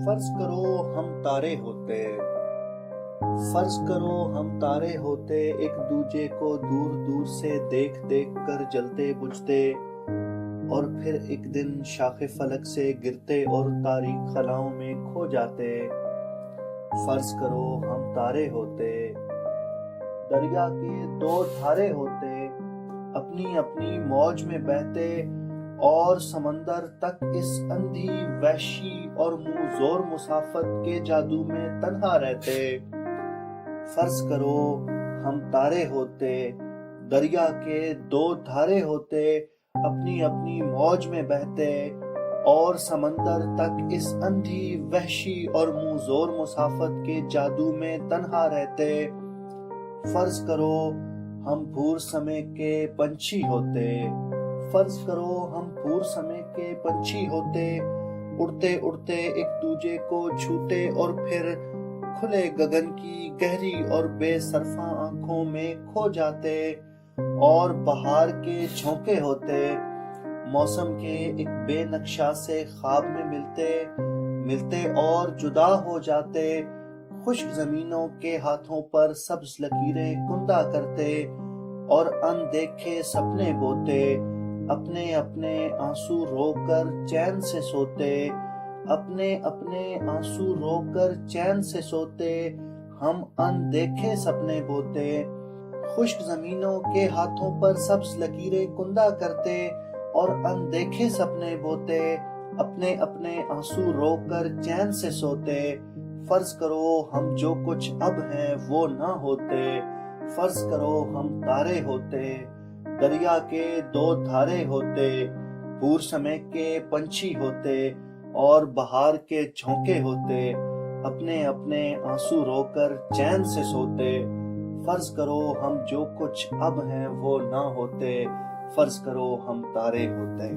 فرض کرو ہم تارے ہوتے، فرض کرو ہم تارے ہوتے، ایک دوجے کو دور دور سے دیکھ دیکھ کر جلتے بجھتے، اور پھر ایک دن شاخ فلک سے گرتے اور تاریک خلاؤں میں کھو جاتے۔ فرض کرو ہم تارے ہوتے، دریا کے دو دھارے ہوتے، اپنی اپنی موج میں بہتے، اور سمندر تک اس اندھی وحشی اور منہ زور مسافت کے جادو میں تنہا رہتے۔ فرض کرو ہم تارے ہوتے، دریا کے دو دھارے ہوتے، اپنی اپنی موج میں بہتے، اور سمندر تک اس اندھی وحشی اور منہ زور مسافت کے جادو میں تنہا رہتے۔ فرض کرو ہم بھور سمے کے پنچھی ہوتے، فرض کرو ہم بھور سمے کے پنچھی ہوتے، اڑتے اڑتے ایک دوجے کو چھوتے، اور پھر کھلے گگن کی گہری اور بے صرفہ آنکھوں میں کھو جاتے، اور بہار کے جھونکے ہوتے، موسم کے ایک بے نقشہ سے خواب میں ملتے اور جدا ہو جاتے، خشک زمینوں کے ہاتھوں پر سبز لکیریں کندہ کرتے، اور اندیکھے سپنے بوتے، اپنے اپنے آنسو رو کر چین سے سوتے، اپنے اپنے آنسو رو کر چین سے سوتے، ہم اندیکھے سپنے بوتے، خشک زمینوں کے ہاتھوں پر سبز لکیریں کندہ کرتے، اور اندیکھے سپنے بوتے، اپنے اپنے آنسو رو کر چین سے سوتے۔ فرض کرو ہم جو کچھ اب ہیں وہ نہ ہوتے، فرض کرو ہم تارے ہوتے، دریا کے دو دھارے ہوتے، بھور سمے کے پنچھی ہوتے، اور بہار کے جھونکے ہوتے، اپنے اپنے آنسو رو کر چین سے سوتے۔ فرض کرو ہم جو کچھ اب ہیں وہ نہ ہوتے، فرض کرو ہم تارے ہوتے۔